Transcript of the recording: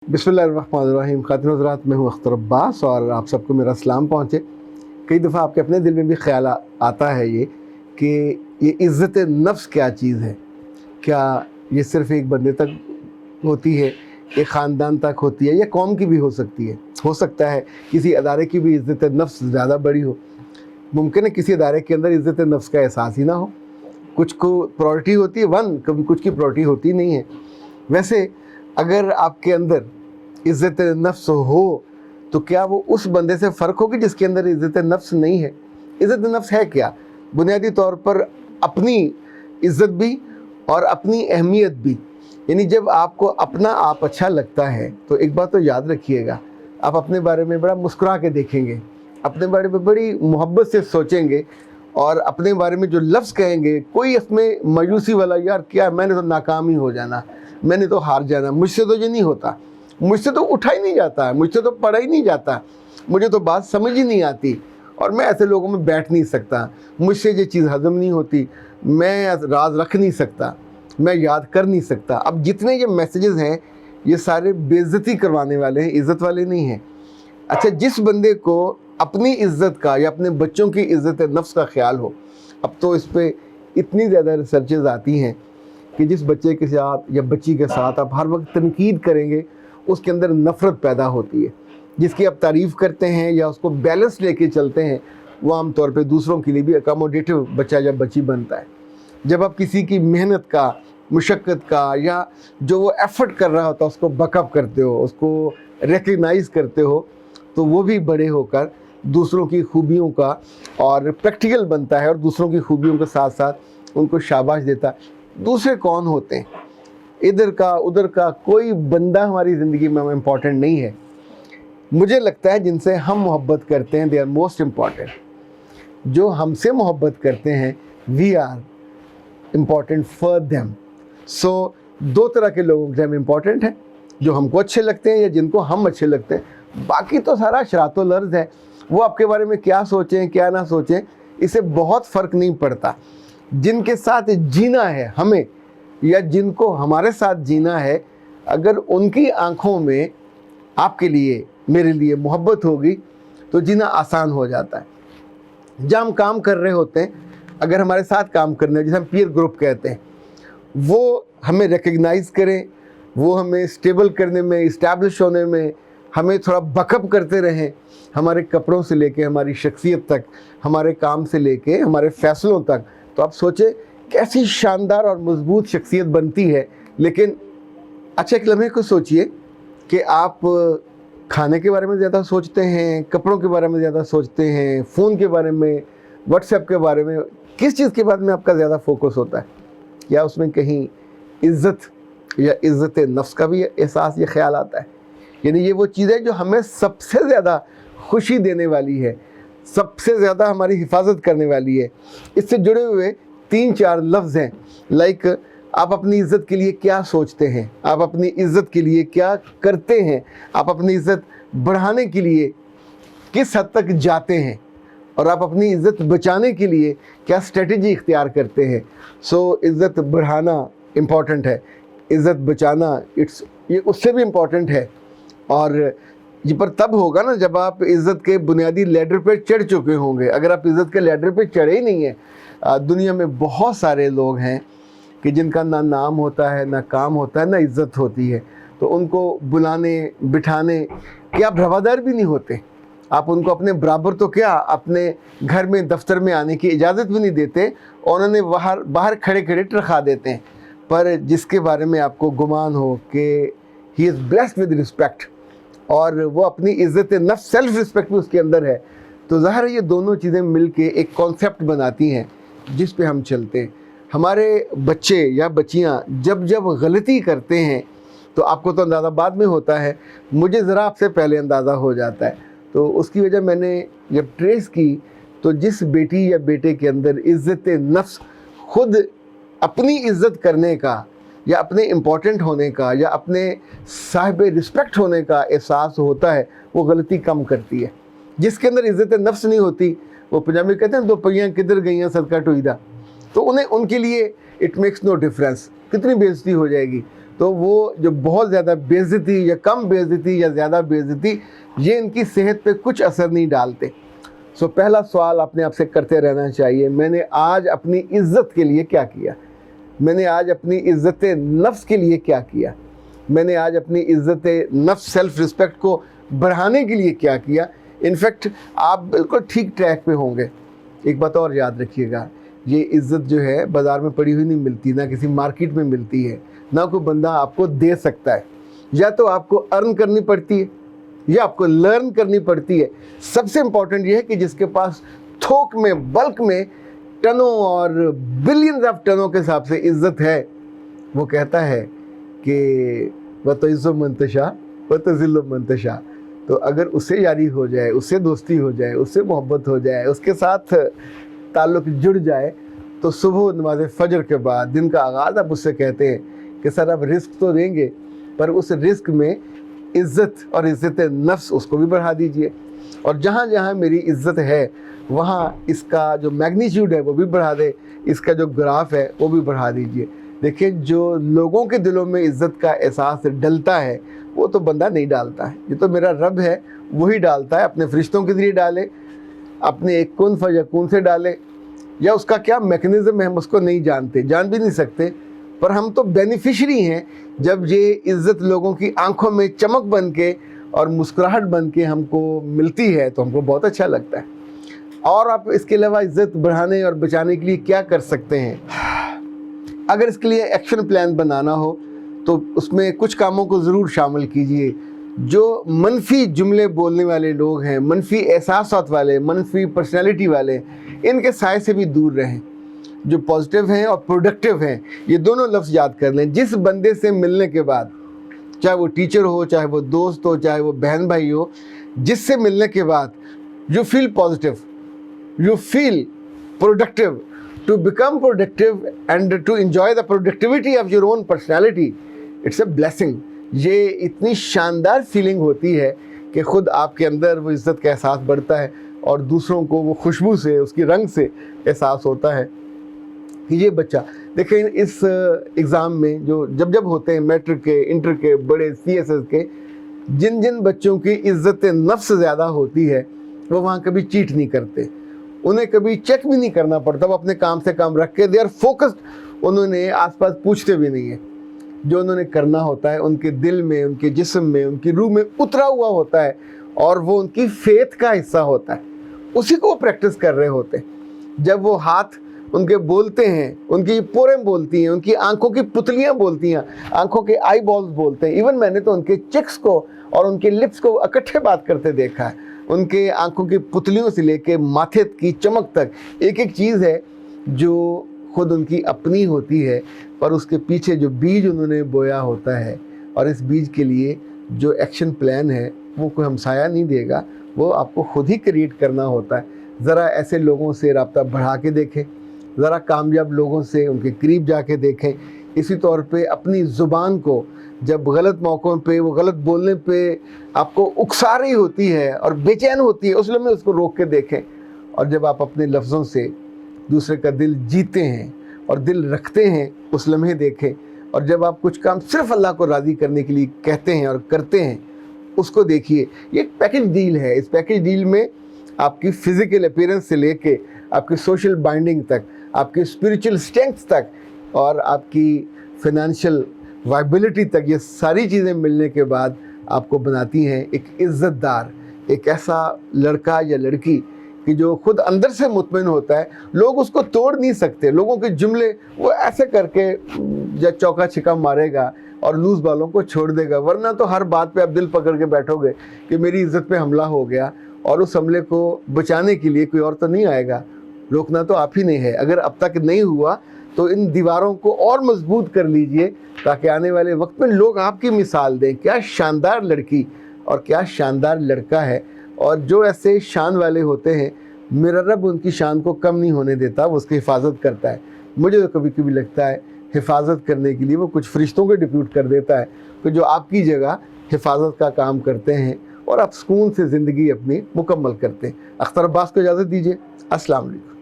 बिस्मिल्लाहिर्रहमानिर्रहीम। खातिन हज़रात, मैं हूँ अख्तर अब्बास और आप सबको मेरा सलाम पहुँचे। कई दफ़ा आपके अपने दिल में भी ख्याल आता है कि ये इज़्ज़त नफ्स क्या चीज़ है। क्या ये सिर्फ़ एक बंदे तक होती है, एक ख़ानदान तक होती है, या कौम की भी हो सकती है। हो सकता है किसी अदारे की भी इज़्ज़त नफ्स ज़्यादा बड़ी हो। मुमकिन है किसी अदारे के अंदर इज़्ज़त नफ्स का एहसास ही ना हो। कुछ को प्रायोरिटी होती है कभी कुछ की प्रायोरिटी होती नहीं है। वैसे अगर आपके अंदर इज़्ज़त नफ्स हो तो क्या वो उस बंदे से फ़र्क होगी जिसके अंदर इज़्ज़त नफ्स नहीं है। इज़्ज़त नफ्स है क्या? बुनियादी तौर पर अपनी इज़्ज़त भी और अपनी अहमियत भी। यानी जब आपको अपना आप अच्छा लगता है तो एक बात तो याद रखिएगा, आप अपने बारे में बड़ा मुस्कुरा के देखेंगे, अपने बारे में बड़ी मोहब्बत से सोचेंगे और अपने बारे में जो लफ्ज़ कहेंगे कोई इसमें मायूसी वाला, यार क्या मैंने तो नाकाम ही हो जाना, मैंने तो हार जाना, मुझसे तो ये नहीं होता, मुझसे तो उठा ही नहीं जाता, मुझसे तो पढ़ा ही नहीं जाता, मुझे तो बात समझ ही नहीं आती और मैं ऐसे लोगों में बैठ नहीं सकता, मुझसे ये चीज़ हज़म नहीं होती, मैं राज रख नहीं सकता, मैं याद कर नहीं सकता। अब जितने ये मैसेजेस हैं ये सारे बेइज्जती करवाने वाले हैं, इज़्ज़त वाले नहीं हैं। अच्छा, जिस बंदे को अपनी इज़्ज़त का या अपने बच्चों की इज़्ज़त नफ्स का ख्याल हो, अब तो इस पर इतनी ज़्यादा रिसर्चेज आती हैं कि जिस बच्चे के साथ या बच्ची के साथ आप हर वक्त तनकीद करेंगे उसके अंदर नफ़रत पैदा होती है। जिसकी आप तारीफ़ करते हैं या उसको बैलेंस लेके चलते हैं वो आम तौर पे दूसरों के लिए भी अकोमोडेटिव बच्चा या बच्ची बनता है। जब आप किसी की मेहनत का, मुशक्क़त का या जो वो एफ़र्ट कर रहा होता है उसको बकअप करते हो, उसको रिकग्नाइज़ करते हो, तो वो भी बड़े होकर दूसरों की खूबियों का और प्रैक्टिकल बनता है और दूसरों की खूबियों के साथ साथ उनको शाबाश देता है। दूसरे कौन होते हैं? इधर का उधर का कोई बंदा हमारी ज़िंदगी में इम्पॉर्टेंट नहीं है। मुझे लगता है जिनसे हम मोहब्बत करते हैं दे आर मोस्ट इम्पॉर्टेंट। जो हमसे मोहब्बत करते हैं we are important for them. So दो तरह के लोगों के हम इम्पॉर्टेंट हैं, जो हमको अच्छे लगते हैं या जिनको हम अच्छे लगते हैं। बाकी तो सारा शरातो लर्ज़ है, वो आपके बारे में क्या सोचें क्या ना सोचें इससे बहुत फ़र्क नहीं पड़ता। जिनके साथ जीना है हमें या जिनको हमारे साथ जीना है, अगर उनकी आंखों में आपके लिए मेरे लिए मोहब्बत होगी तो जीना आसान हो जाता है। जब हम काम कर रहे होते हैं, अगर हमारे साथ काम करने जिसे हम पीयर ग्रुप कहते हैं, वो हमें रिकग्नाइज़ करें, वो हमें स्टेबल करने में, इस्टेब्लिश होने में हमें थोड़ा बकअप करते रहें, हमारे कपड़ों से लेके हमारी शख्सियत तक, हमारे काम से लेके हमारे फ़ैसलों तक, तो आप सोचें कैसी शानदार और मजबूत शख्सियत बनती है। लेकिन अच्छा एक लम्हे को सोचिए कि आप खाने के बारे में ज़्यादा सोचते हैं, कपड़ों के बारे में ज़्यादा सोचते हैं, फ़ोन के बारे में, व्हाट्सएप के बारे में, किस चीज़ के बारे में आपका ज़्यादा फोकस होता है? या उसमें कहीं इज़्ज़त या इज़्ज़त नफ्स का भी एहसास या ख्याल आता है? यानी ये वो चीज़ है जो हमें सबसे ज़्यादा खुशी देने वाली है, सबसे ज़्यादा हमारी हिफाजत करने वाली है। इससे जुड़े हुए 3-4 लफ्ज़ हैं, लाइक आप अपनी इज़्ज़त के लिए क्या सोचते हैं, आप अपनी इज़्ज़त के लिए क्या करते हैं, आप अपनी इज़्ज़त बढ़ाने के लिए किस हद तक जाते हैं और आप अपनी इज़्ज़त बचाने के लिए क्या स्ट्रेटजी इख्तियार करते हैं। सो इज़्ज़त बढ़ाना इम्पॉर्टेंट है, इज़्ज़त बचाना ये उससे भी इम्पॉर्टेंट है। और ये पर तब होगा ना जब आप इज़्ज़त के बुनियादी लैडर पे चढ़ चुके होंगे। अगर आप इज़्ज़त के लैडर पे चढ़े ही नहीं हैं, दुनिया में बहुत सारे लोग हैं कि जिनका ना नाम होता है, ना काम होता है, ना इज़्ज़त होती है, तो उनको बुलाने बिठाने के आप रवादार भी नहीं होते। आप उनको अपने बराबर तो क्या अपने घर में दफ्तर में आने की इजाज़त भी नहीं देते और उन्हें बाहर खड़े खड़े रखा देते हैं। पर जिसके बारे में आपको गुमान हो कि he is blessed with respect और वो अपनी इज़्ज़त नफ्स, सेल्फ रिस्पेक्ट भी उसके अंदर है, तो ज़ाहिर है ये दोनों चीज़ें मिल के एक कॉन्सेप्ट बनाती हैं जिस पे हम चलते हैं। हमारे बच्चे या बच्चियाँ जब जब गलती करते हैं तो आपको तो अंदाज़ा बाद में होता है, मुझे ज़रा आपसे पहले अंदाज़ा हो जाता है। तो उसकी वजह मैंने जब ट्रेस की तो जिस बेटी या बेटे के अंदर इज़्ज़त नफ्स, खुद अपनी इज़्ज़त करने का या अपने इम्पॉर्टेंट होने का या अपने साहिब रिस्पेक्ट होने का एहसास होता है, वो गलती कम करती है। जिसके अंदर इज़्ज़त नफ्स नहीं होती, वो पंजाबी कहते हैं दो पहियाँ किधर गई हैं सदका टुईदा, तो उन्हें उनके लिए इट मेक्स नो डिफरेंस, कितनी बेइज्जती हो जाएगी। تو وہ جو بہت زیادہ بے عزتی یا کم بے عزتی یا زیادہ بے عزتی یہ ان کی صحت پہ کچھ اثر نہیں ڈالتے. سو پہلا سوال اپنے آپ سے کرتے رہنا چاہیے, میں نے آج اپنی عزت کے لیے کیا کیا؟ میں نے آج اپنی عزت نفس کے لیے کیا کیا؟ میں نے آج اپنی عزت نفس سیلف رسپیکٹ کو بڑھانے کے لیے کیا کیا؟ انفیکٹ آپ بالکل ٹھیک ٹریک پہ ہوں گے. ایک بات اور یاد رکھیے گا, یہ عزت جو ہے بازار میں پڑی ہوئی نہیں ملتی, نہ کسی مارکیٹ میں ملتی ہے, نہ کوئی بندہ آپ کو دے سکتا ہے. یا تو آپ کو ارن کرنی پڑتی ہے یا آپ کو لرن کرنی پڑتی ہے. سب سے امپورٹنٹ یہ ہے کہ جس کے پاس تھوک میں, بلک میں, ٹنوں اور بلینز آف ٹنوں کے حساب سے عزت ہے, وہ کہتا ہے کہ وَتُعِزُّ مَن تَشَاءُ وَتُذِلُّ مَن تَشَاءُ. تو اگر اس سے یاری ہو جائے, اس سے دوستی ہو جائے, اس سے محبت ہو جائے, اس کے ساتھ تعلق جڑ جائے, تو صبح نماز فجر کے بعد دن کا آغاز آپ اس سے کہتے ہیں کہ سر آپ رزق تو دیں گے, پر اس رزق میں عزت اور عزت نفس اس کو بھی بڑھا دیجئے, اور جہاں جہاں میری عزت ہے وہاں اس کا جو میگنیچیوڈ ہے وہ بھی بڑھا دے, اس کا جو گراف ہے وہ بھی بڑھا دیجئے. دیکھیں, جو لوگوں کے دلوں میں عزت کا احساس ڈلتا ہے وہ تو بندہ نہیں ڈالتا ہے, یہ تو میرا رب ہے وہی ڈالتا ہے. اپنے فرشتوں کے ذریعے ڈالے, اپنے ایک کن فیکون سے ڈالے, یا اس کا کیا میکنزم ہے ہم اس کو نہیں جانتے, جان بھی نہیں سکتے, پر ہم تو بینیفیشری ہیں. جب یہ عزت لوگوں کی آنکھوں میں چمک بن کے اور مسکراہٹ بن کے ہم کو ملتی ہے تو ہم کو بہت اچھا لگتا ہے. اور آپ اس کے علاوہ عزت بڑھانے اور بچانے کے لیے کیا کر سکتے ہیں؟ اگر اس کے لیے ایکشن پلان بنانا ہو تو اس میں کچھ کاموں کو ضرور شامل کیجئے. جو منفی جملے بولنے والے لوگ ہیں, منفی احساسات والے, منفی پرسنالٹی والے, ان کے سائے سے بھی دور رہیں. جو پازیٹیو ہیں اور پروڈکٹیو ہیں, یہ دونوں لفظ یاد کر لیں. جس بندے سے ملنے کے بعد, چاہے وہ ٹیچر ہو, چاہے وہ دوست ہو, چاہے وہ بہن بھائی ہو, جس سے ملنے کے بعد you feel positive, you feel productive, to become productive and to enjoy the productivity of your own personality, it's a blessing. یہ اتنی شاندار فیلنگ ہوتی ہے کہ خود آپ کے اندر وہ عزت کا احساس بڑھتا ہے اور دوسروں کو وہ خوشبو سے, اس کی رنگ سے احساس ہوتا ہے کہ یہ بچہ. دیکھیں, اس ایگزام میں جو جب ہوتے ہیں, میٹرک کے, انٹر کے, بڑے CSS کے, جن بچوں کی عزت نفس زیادہ ہوتی ہے وہ وہاں کبھی چیٹ نہیں کرتے, انہیں کبھی چیک بھی نہیں کرنا پڑتا, وہ اپنے کام سے کام رکھ کے دے آر فوکسڈ, انہوں نے آس پاس پوچھتے بھی نہیں ہیں. جو انہوں نے کرنا ہوتا ہے ان کے دل میں, ان کے جسم میں, ان کی روح میں اترا ہوا ہوتا ہے, اور وہ ان کی فیتھ کا حصہ ہوتا ہے, اسی کو وہ پریکٹس کر رہے ہوتے ہیں. جب وہ ہاتھ ان کے بولتے ہیں, ان کی پوریں بولتی ہیں, ان کی آنکھوں کی پتلیاں بولتی ہیں, آنکھوں کے آئی بالز بولتے ہیں. ایون میں نے تو ان کے چکس کو اور ان کے لپس کو اکٹھے بات کرتے دیکھا ہے. ان کے آنکھوں کی پتلیوں سے لے کے ماتھے کی چمک تک ایک ایک چیز ہے جو خود ان کی اپنی ہوتی ہے, پر اس کے پیچھے جو بیج انہوں نے بویا ہوتا ہے, اور اس بیج کے لیے جو ایکشن پلان ہے وہ کوئی ہمسایہ نہیں دے گا, وہ آپ کو خود ہی کریٹ کرنا ہوتا ہے. ذرا ایسے لوگوں سے رابطہ بڑھا کے دیکھیں, ذرا کامیاب لوگوں سے ان کے قریب جا کے دیکھیں. اسی طور پہ اپنی زبان کو جب غلط موقعوں پہ, وہ غلط بولنے پہ آپ کو اکسا رہی ہوتی ہے اور بے چین ہوتی ہے, اس لمحے اس کو روک کے دیکھیں. اور جب آپ اپنے لفظوں سے دوسرے کا دل جیتے ہیں اور دل رکھتے ہیں, اس لمحے دیکھیں. اور جب آپ کچھ کام صرف اللہ کو راضی کرنے کے لیے کہتے ہیں اور کرتے ہیں, اس کو دیکھیے. یہ ایک پیکج ڈیل ہے. اس پیکج ڈیل میں آپ کی فزیکل اپیرنس سے لے کے آپ کی سوشل بائنڈنگ تک, آپ کی اسپریچل اسٹرینتھ تک, اور آپ کی فائنینشیل وائبلٹی تک, یہ ساری چیزیں ملنے کے بعد آپ کو بناتی ہیں ایک عزت دار, ایک ایسا لڑکا یا لڑکی کہ جو خود اندر سے مطمئن ہوتا ہے. لوگ اس کو توڑ نہیں سکتے. لوگوں کے جملے وہ ایسے کر کے یا چوکا چھکا مارے گا اور لوز بالوں کو چھوڑ دے گا, ورنہ تو ہر بات پہ آپ دل پکڑ کے بیٹھو گے کہ میری عزت پہ حملہ ہو گیا, اور اس حملے کو بچانے کے لیے کوئی اور تو نہیں آئے گا. روکنا تو آپ ہی نہیں ہے. اگر اب تک نہیں ہوا تو ان دیواروں کو اور مضبوط کر لیجئے, تاکہ آنے والے وقت میں لوگ آپ کی مثال دیں, کیا شاندار لڑکی اور کیا شاندار لڑکا ہے. اور جو ایسے شان والے ہوتے ہیں, میرا رب ان کی شان کو کم نہیں ہونے دیتا, وہ اس کی حفاظت کرتا ہے. مجھے تو کبھی کبھی لگتا ہے حفاظت کرنے کے لیے وہ کچھ فرشتوں کو ڈپیوٹ کر دیتا ہے کہ جو آپ کی جگہ حفاظت کا کام کرتے ہیں, اور آپ سکون سے زندگی اپنی مکمل کرتے ہیں. اختر عباس کو اجازت دیجیے. السلام علیکم.